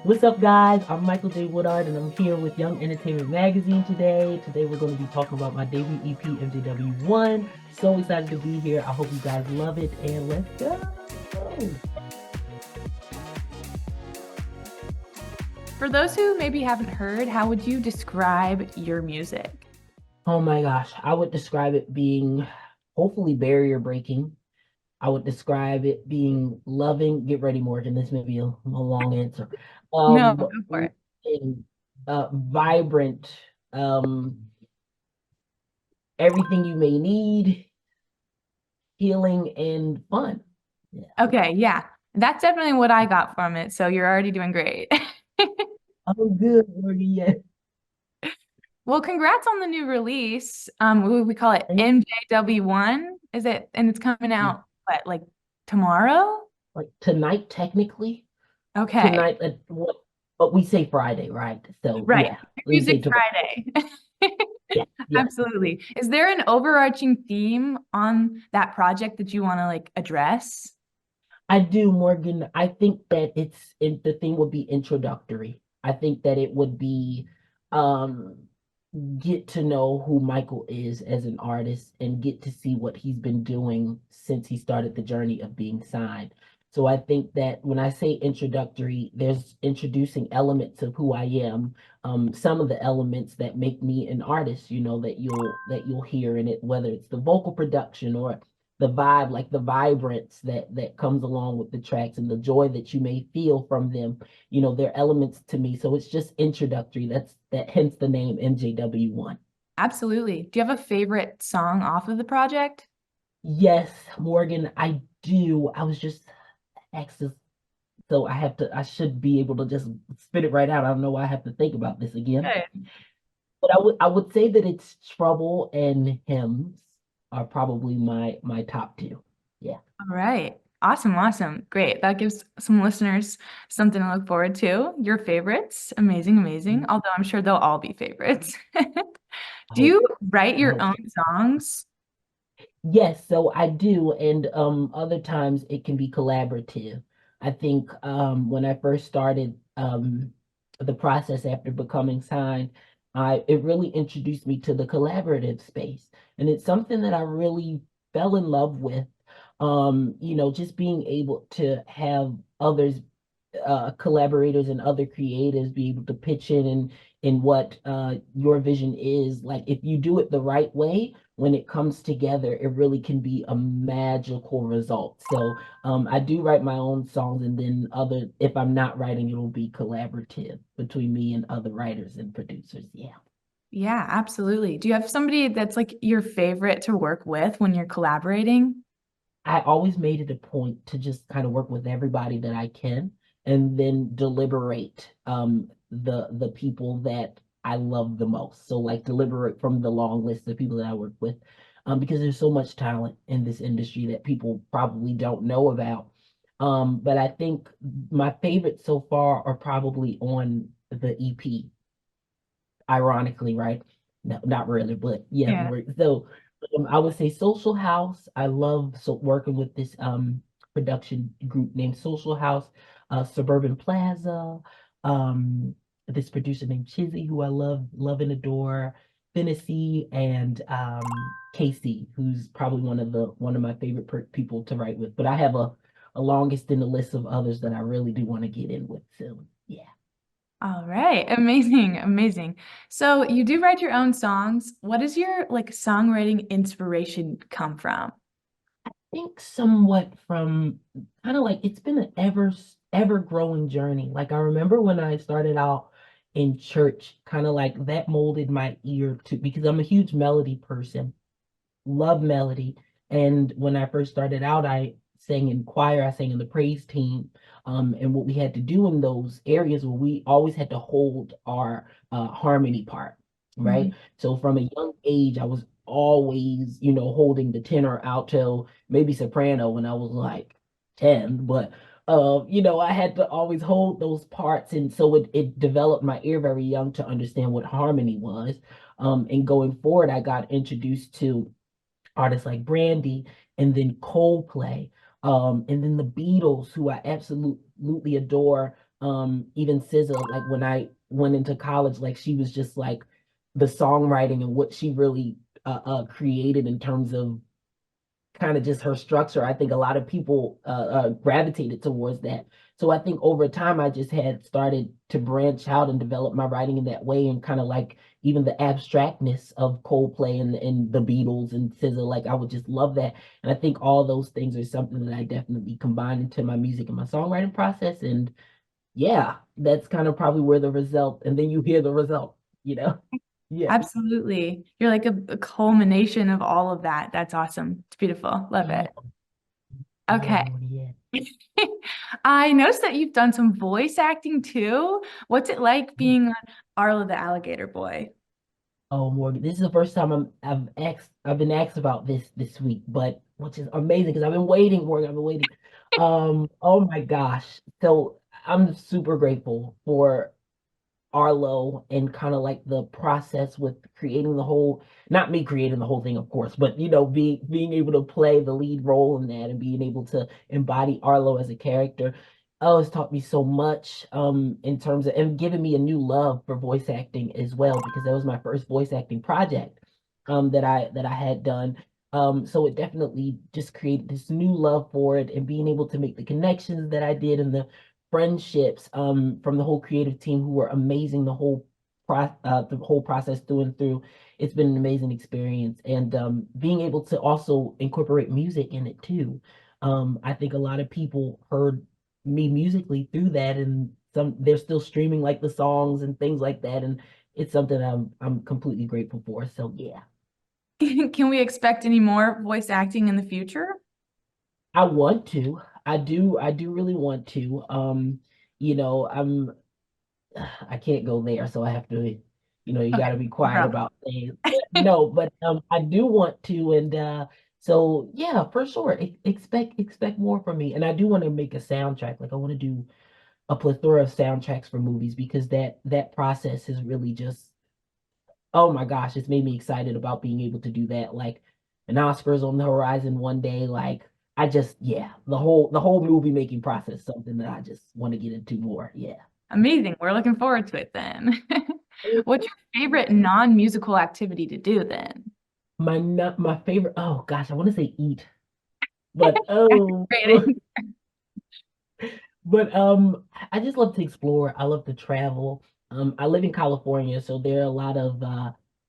What's up, guys? I'm Michael J. Woodard, and I'm here with Young Entertainment Magazine today. Today, we're going to be talking about my debut EP, MJW1. So excited to be here. I hope you guys love it, and let's go. For those who maybe haven't heard, how would you describe your music? Oh my gosh, I would describe it being hopefully barrier breaking. I would describe it being loving. Get ready, Morgan. This may be a long answer. No, go for it. Loving, vibrant, um, everything you may need, healing, and fun. Yeah. Okay, yeah. That's definitely what I got from it. So you're already doing great. I'm good, Morgan. Yeah. Well, congrats on the new release. We call it Thank MJW1. Is it? And it's coming you. out what, like tomorrow? Like tonight, technically, Okay. tonight, what? But we say Friday, right? So Right. yeah, we say Music tomorrow. Friday. Yeah, yeah. Absolutely. Is there an overarching theme on that project that you want to like address? I do, Morgan. I think that the thing would be introductory. I think that it would be um get to know who Michael is as an artist and get to see what he's been doing since he started the journey of being signed. So I think that when I say introductory, there's introducing elements of who I am, some of the elements that make me an artist, that you'll hear in it, whether it's the vocal production or the vibe, like the vibrance that comes along with the tracks and the joy that you may feel from them. They're elements to me. So it's just introductory. Hence the name MJW1. Absolutely. Do you have a favorite song off of the project? Yes, Morgan, I do. I was just access, so I should be able to just spit it right out. I don't know why I have to think about this again. Good. But I would say that it's Trouble and Hymns are probably my top two. Yeah. All right. Awesome. Awesome. Great. That gives some listeners something to look forward to. Your favorites. Amazing. Amazing. Although I'm sure they'll all be favorites. I Do hope you write I your hope own so. songs? Yes, so I do, and other times it can be collaborative. I think when I first started the process after becoming signed, I it really introduced me to the collaborative space, and it's something that I really fell in love with. Just being able to have others, collaborators and other creatives be able to pitch in what your vision is. Like if you do it the right way, when it comes together, it really can be a magical result. So I do write my own songs, and then if I'm not writing, it'll be collaborative between me and other writers and producers. Yeah. Yeah, absolutely. Do you have somebody that's like your favorite to work with when you're collaborating? I always made it a point to just kind of work with everybody that I can and then deliberate the people that I love the most. So like deliberate from the long list of people that I work with. Because there's so much talent in this industry that people probably don't know about. But I think my favorites so far are probably on the EP, ironically, right? No, not really, but yeah. Yeah. So I would say Social House. I love working with this production group named Social House, Suburban Plaza, this producer named Chizzy, who I love and adore, Finnessy, and Casey, who's probably one of my favorite people to write with. But I have a longest in the list of others that I really do want to get in with soon. Yeah. All right. Amazing. Amazing. So you do write your own songs. What does your like songwriting inspiration come from? Think somewhat from kind of like it's been an ever growing journey. Like I remember when I started out in church, kind of like that molded my ear to because I'm a huge melody person, love melody. And when I first started out, I sang in choir, I sang in the praise team. And what we had to do in those areas where we always had to hold our harmony part, Mhm. right? So from a young age, I was always, holding the tenor, alto, maybe soprano when I was like 10, but I had to always hold those parts. And so it developed my ear very young to understand what harmony was. And going forward, I got introduced to artists like Brandy and then Coldplay, and then the Beatles, who I absolutely adore. Even SZA, like when I went into college, like she was just like the songwriting and what she really created in terms of kind of just her structure. I think a lot of people gravitated towards that. So I think over time, I just had started to branch out and develop my writing in that way, and kind of like even the abstractness of Coldplay and the Beatles and SZA, like I would just love that. And I think all those things are something that I definitely combine into my music and my songwriting process. And yeah, that's kind of probably where the result, and then you hear the result, you know? Yeah. Absolutely. You're like a culmination of all of that. That's awesome. It's beautiful. Love Yeah. it. Yeah, Okay. Lord, yeah. I noticed that you've done some voice acting too. What's it like Yeah. being on Arlo the Alligator Boy? Oh, Morgan, this is the first time I've been asked about this week, but which is amazing because I've been waiting, Morgan. I've been waiting. Oh my gosh. So I'm super grateful for Arlo and kind of like the process with creating the whole, not me creating the whole thing, of course, but being able to play the lead role in that and being able to embody Arlo as a character. Oh, it's taught me so much in terms of and giving me a new love for voice acting as well, because that was my first voice acting project that I had done. So it definitely just created this new love for it, and being able to make the connections that I did and the friendships from the whole creative team who were amazing the whole process through and through. It's been an amazing experience, and being able to also incorporate music in it too. I think a lot of people heard me musically through that, and some they're still streaming like the songs and things like that, and it's something I'm completely grateful for. So yeah. Can we expect any more voice acting in the future? I want to. I do really want to. You know, I can't go there, so I have to, you Okay, got to be no quiet problem. about things. No, but I do want to, and so yeah, for sure, expect more from me, and I do want to make a soundtrack. Like I want to do a plethora of soundtracks for movies, because that process is really just, oh my gosh, it's made me excited about being able to do that. Like an Oscars on the horizon one day. Like I just, yeah, the whole movie making process, is something that I just want to get into more. Yeah. Amazing. We're looking forward to it then. What's your favorite non-musical activity to do then? My favorite, oh gosh, I want to say eat, but That's oh, great. but I just love to explore. I love to travel. I live in California, so there are a lot of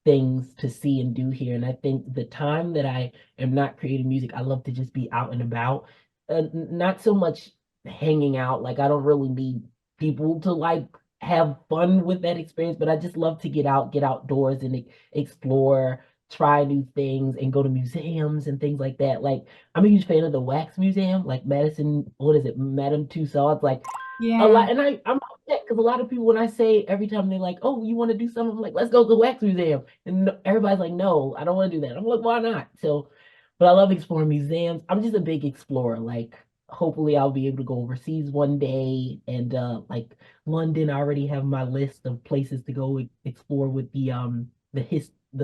things to see and do here. And I think the time that I am not creating music, I love to just be out and about. Not so much hanging out. Like I don't really need people to like have fun with that experience, but I just love to get out, get outdoors and explore, try new things, and go to museums and things like that. Like I'm a huge fan of the Wax Museum, like Madison, what is it, Madame Tussauds, like a Yeah. lot. And I'm upset because a lot of people, when I say every time they're like, "Oh, you want to do something?" I'm like, "Let's go to the Wax Museum," and everybody's like, "No, I don't want to do that." I'm like, "Why not?" So, but I love exploring museums. I'm just a big explorer. Like, hopefully, I'll be able to go overseas one day, and like London, I already have my list of places to go explore with the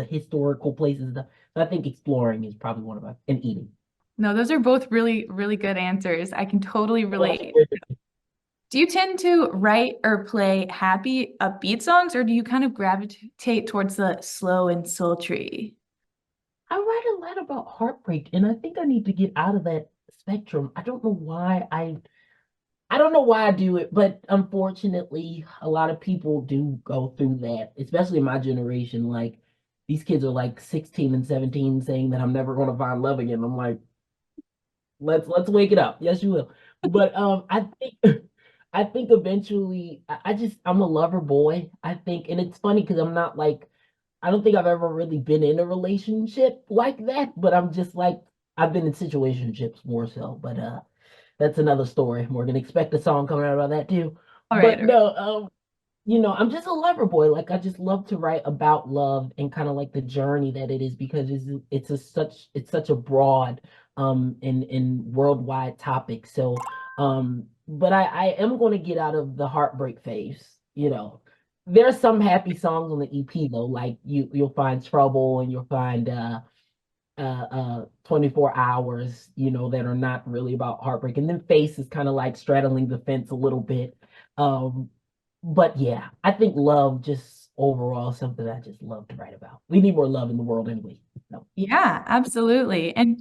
historical places. So I think exploring is probably one of my, and eating. No, those are both really, really good answers. I can totally What about relate. you? Do you tend to write or play happy, upbeat songs, or do you kind of gravitate towards the slow and sultry? I write a lot about heartbreak, and I think I need to get out of that spectrum. I don't know why I do it, but unfortunately, a lot of people do go through that, especially my generation. Like these kids are like 16 and 17 saying that I'm never going to find love again. I'm like, let's wake it up. Yes, you will. But I think I think eventually I'm a lover boy. I think, and it's funny because I'm not like, I don't think I've ever really been in a relationship like that, but I'm just like, I've been in situationships more so. But that's another story. We're gonna expect a song coming out about that too. All right, But all right. no, I'm just a lover boy. Like I just love to write about love and kind of like the journey that it is, because it's such a broad and worldwide topic. So but I am going to get out of the heartbreak phase. There's some happy songs on the EP though, like you'll find Trouble, and you'll find 24 hours, that are not really about heartbreak. And then Face is kind of like straddling the fence a little bit. Um, but yeah, I think love just overall something I just love to write about. We need more love in the world anyway. No, Yeah, absolutely. And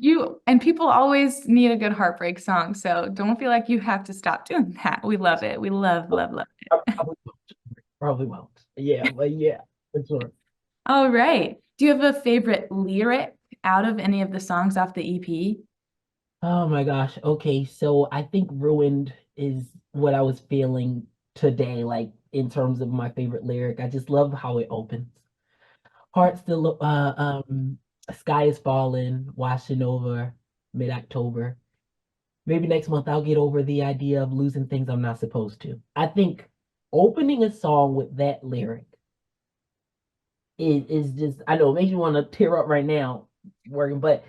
people always need a good heartbreak song, so don't feel like you have to stop doing that. We love it. We love, love, love I it. probably won't. Probably won't. Yeah, but yeah, for sure. All right. Do you have a favorite lyric out of any of the songs off the EP? Oh my gosh. Okay, so I think Ruined is what I was feeling today, like in terms of my favorite lyric. I just love how it opens. Heart still sky is falling, washing over mid-October. Maybe next month I'll get over the idea of losing things I'm not supposed to. I think opening a song with that lyric is just, I know it makes you want to tear up right now working, but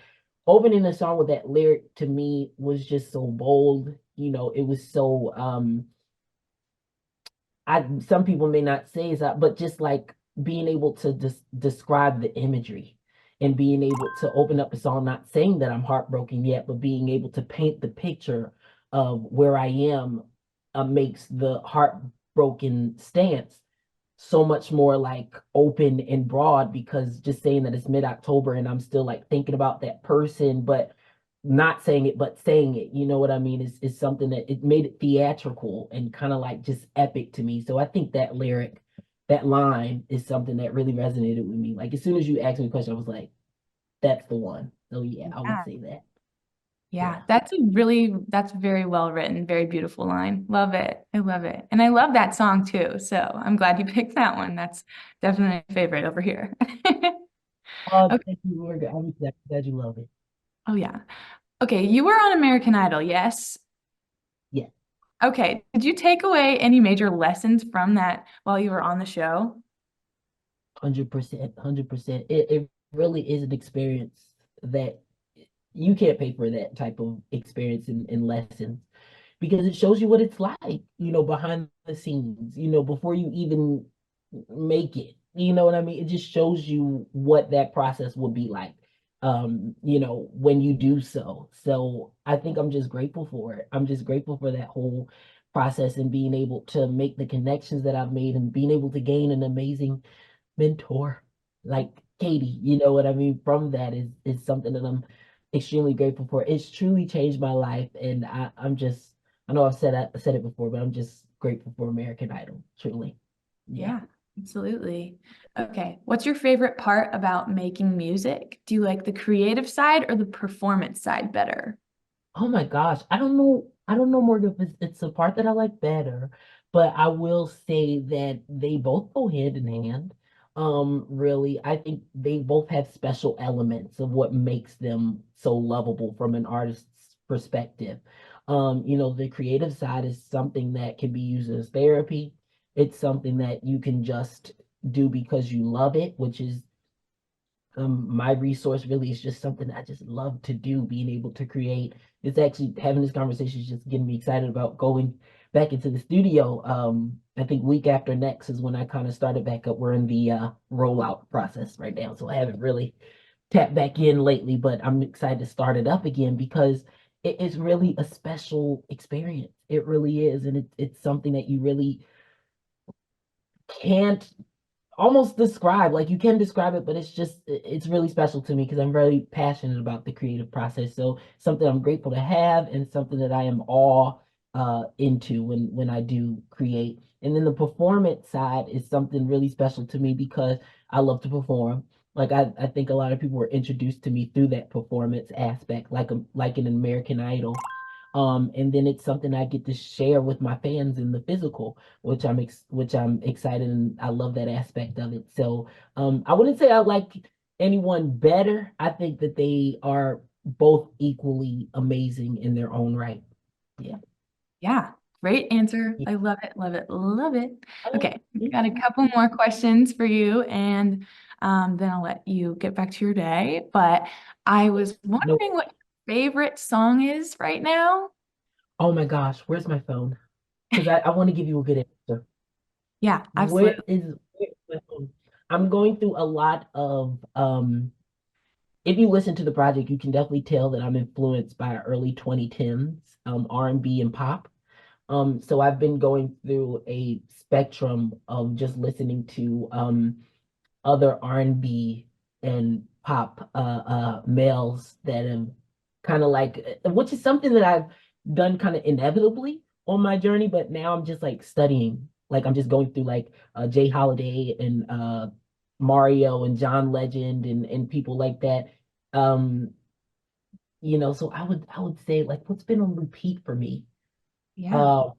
opening a song with that lyric to me was just so bold. It was so I some people may not say that, but just like being able to describe the imagery and being able to open up the song, not saying that I'm heartbroken yet, but being able to paint the picture of where I am makes the heartbroken stance so much more like open and broad because just saying that it's mid-October and I'm still like thinking about that person, but not saying it, but saying it, you know what I mean, is something that it made it theatrical and kind of like just epic to me. So I think that lyric, that line is something that really resonated with me. Like as soon as you asked me a question, I was like, that's the one. So yeah, I would Yeah. say that. Yeah, Yeah. that's very well written, very beautiful line. Love it. I love it. And I love that song too. So I'm glad you picked that one. That's definitely a favorite over here. Oh, Okay. thank you, Morgan. I'm glad you love it. Oh yeah. Okay, you were on American Idol, yes? Yeah. Okay. Did you take away any major lessons from that while you were on the show? 100%, 100%. It really is an experience that you can't pay for that type of experience and lessons because it shows you what it's like, behind the scenes, before you even make it. You know what I mean? It just shows you what that process will be like, when you do so. So I think I'm just grateful for it. I'm just grateful for that whole process and being able to make the connections that I've made and being able to gain an amazing mentor like Katy, you know what I mean? From that is something that I'm extremely grateful for. It's truly changed my life, and I'm just I know I said it before, but I'm just grateful for American Idol, truly. Yeah. Yeah, absolutely. Okay. What's your favorite part about making music? Do you like the creative side or the performance side better? Oh my gosh, I don't know, Morgan, if it's a part that I like better, but I will say that they both go hand in hand. Really, I think they both have special elements of what makes them so lovable from an artist's perspective. The creative side is something that can be used as therapy. It's something that you can just do because you love it, which is my resource really is just something I just love to do, being able to create. It's actually having this conversation is just getting me excited about going back into the studio. I think week after next is when I kind of started back up. We're in the rollout process right now, so I haven't really tapped back in lately, but I'm excited to start it up again because it's really a special experience. It really is, and it's something that you really can't almost describe, like you can describe it, but it's really special to me because I'm very passionate about the creative process. So something I'm grateful to have and something that I am all into when I do create. And then the performance side is something really special to me because I love to perform. Like I think a lot of people were introduced to me through that performance aspect, like an American Idol. And then it's something I get to share with my fans in the physical, which I'm excited and I love that aspect of it. So I wouldn't say I like anyone better. I think that they are both equally amazing in their own right. Yeah. Yeah, great answer. Yeah. I love it, love it, love it. Oh, Okay, thank got a you. couple more questions for you, and then I'll let you get back to your day. But I was No. wondering what your favorite song is right now. Oh my gosh, where's my phone? Because I want to give you a good answer. Yeah, Where absolutely. where's my phone? I'm going through a lot of if you listen to the project, you can definitely tell that I'm influenced by early 2010s R&B and B and pop. So I've been going through a spectrum of just listening to other R&B and pop males that have kind of like, which is something that I've done kind of inevitably on my journey, but now I'm just like studying. Like I'm just going through like Jay Holiday and Mario and John Legend and people like that. Um, so I would say like what's been on repeat for me. Yeah. Uh,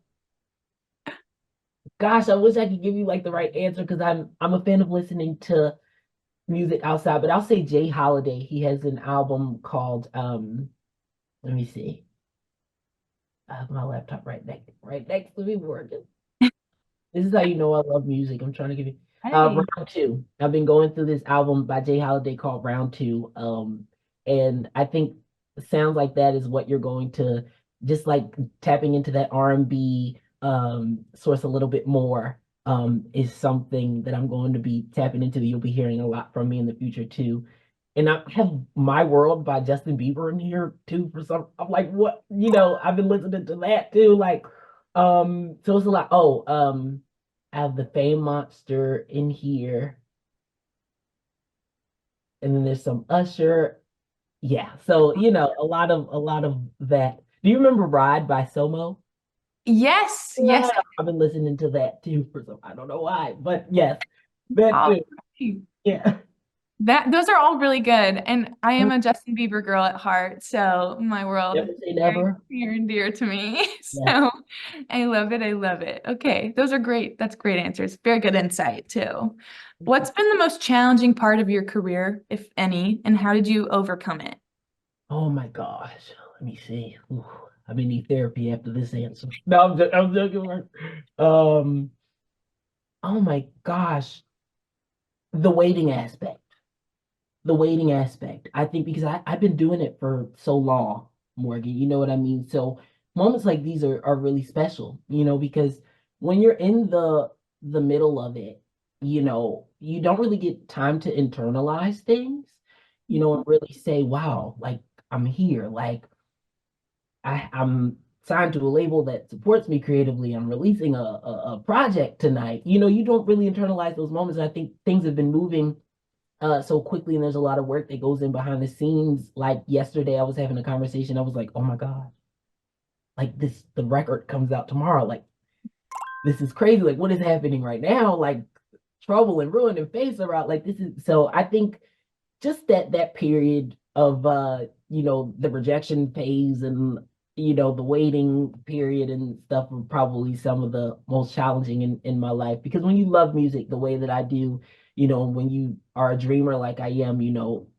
gosh, I wish I could give you like the right answer because I'm a fan of listening to music outside, but I'll say Jay Holiday. He has an album called let me see. I have my laptop right next to me working. This is how you know I love music. I'm trying to give you Hey. round two. I've been going through this album by Jay Holiday called Round Two. And I think sounds like that is what you're going to just like tapping into that R&B source a little bit more is something that I'm going to be tapping into that you'll be hearing a lot from me in the future too. And I have My World by Justin Bieber in here too for some. I'm like, what? I've been listening to that too. Like, so it's a lot. Oh, I have the Fame Monster in here, and then there's some Usher. Yeah, so a lot of that. Do you remember Ride by Somo? Yes, Yeah, yes. I've been listening to that too for some. I don't know why, but yes, that All too. right. Yeah. That those are all really good. And I am a Justin Bieber girl at heart, so My World Never is say very never. near and dear to me. Yeah. So I love it. I love it. Okay, those are great. That's great answers. Very good insight too. What's been the most challenging part of your career, if any, and how did you overcome it? Oh my gosh. Let me see. Ooh, I may need therapy after this answer. No, I'm joking. Oh my gosh. The waiting aspect. The waiting aspect. I think because I've been doing it for so long, Morgan, you know what I mean? So moments like these are really special, because when you're in the middle of it, you don't really get time to internalize things, and really say, wow, like I'm here. Like I'm signed to a label that supports me creatively. I'm releasing a project tonight. You don't really internalize those moments. And I think things have been moving so quickly, and there's a lot of work that goes in behind the scenes. Like yesterday, I was having a conversation. I was like, oh my God, like the record comes out tomorrow. Like this is crazy. Like what is happening right now? Like trouble and ruin and face are out. Like this is so I think just that period of the rejection phase and the waiting period and stuff were probably some of the most challenging in my life because when you love music the way that I do, when you are a dreamer like I am,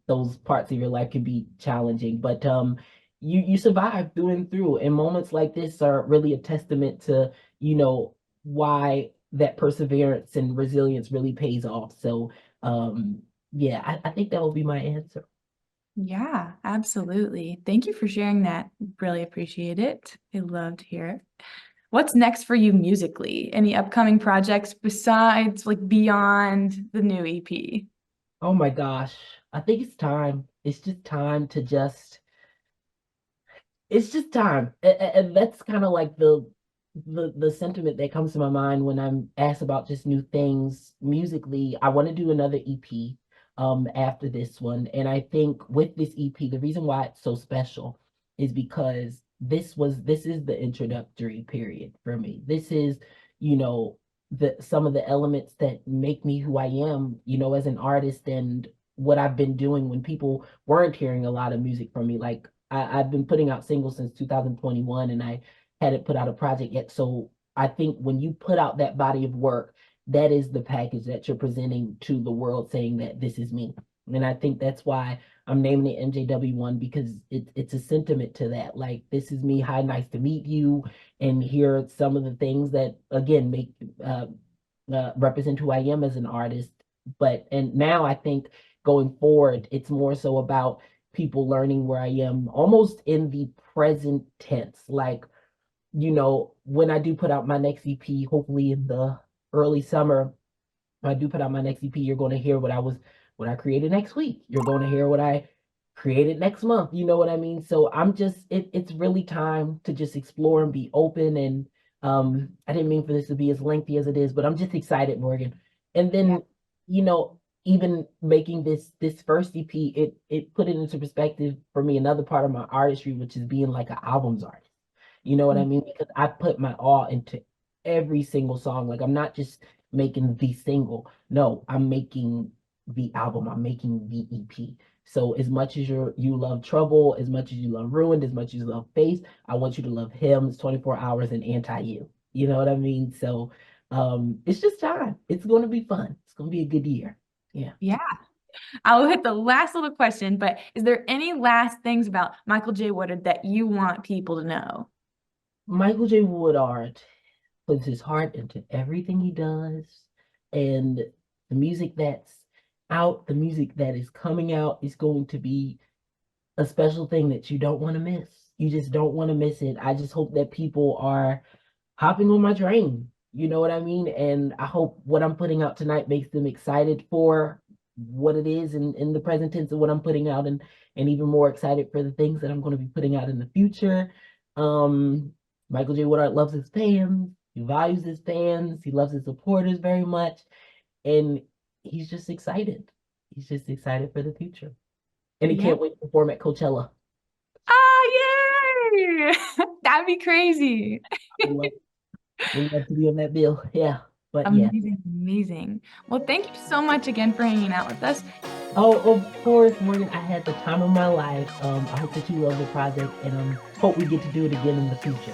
those parts of your life can be challenging, but you survive through and through, and moments like this are really a testament to why that perseverance and resilience really pays off. So yeah, I think that will be my answer. Yeah, absolutely. Thank you for sharing that. Really appreciate it. I love to hear it. What's next for you musically? Any upcoming projects besides like beyond the new EP? Oh my gosh. I think it's time. It's just time to just it's just time. And that's kind of like the sentiment that comes to my mind when I'm asked about just new things musically. I want to do another EP after this one. And I think with this EP, the reason why it's so special is because this is the introductory period for me. This is, you know, the some of the elements that make me who I am, as an artist and what I've been doing when people weren't hearing a lot of music from me. Like I've been putting out singles since 2021 and I hadn't put out a project yet. So I think when you put out that body of work, that is the package that you're presenting to the world saying that this is me. And I think that's why I'm naming it MJW1 because it's a sentiment to that. Like, this is me. Hi, nice to meet you. And here are some of the things that, again, make represent who I am as an artist. And now I think going forward, it's more so about people learning where I am almost in the present tense. Like, when I do put out my next EP, hopefully in the early summer, when I do put out my next EP, you're going to hear what I created next week. You're going to hear what I created next month. You know what I mean? So it's really time to just explore and be open and I didn't mean for this to be as lengthy as it is, but I'm just excited, Morgan. And Yeah. then, even making this first EP, it put it into perspective for me, another part of my artistry, which is being like an albums artist. You know what I Mm. mean? Because I put my all into every single song. Like I'm not just making the single. No, I'm making the album. I'm making the EP. So as much as you love Trouble, as much as you love Ruined, as much as you love Face, I want you to love Hymns, 24 Hours, and Anti You. You know what I mean? So it's just time. It's going to be fun. It's going to be a good year. Yeah. Yeah. I will hit the last little question, but is there any last things about Michael J. Woodard that you want people to know? Michael J. Woodard puts his heart into everything he does, and the music that's out, the music that is coming out is going to be a special thing that you don't want to miss. You just don't want to miss it. I just hope that people are hopping on my train. You know what I mean? And I hope what I'm putting out tonight makes them excited for what it is in the present tense of what I'm putting out, and even more excited for the things that I'm going to be putting out in the future. Um, Michael J. Woodard loves his fans. He values his fans. He loves his supporters very much. And he's just excited. He's just excited for the future. And he Yeah. can't wait to perform at Coachella. Oh, yay! That'd be crazy. Would love to be on that bill. Yeah. But yeah. Amazing, amazing. Well, thank you so much again for hanging out with us. Oh, of course, Morgan. I had the time of my life. I hope that you love the project, and hope we get to do it again in the future.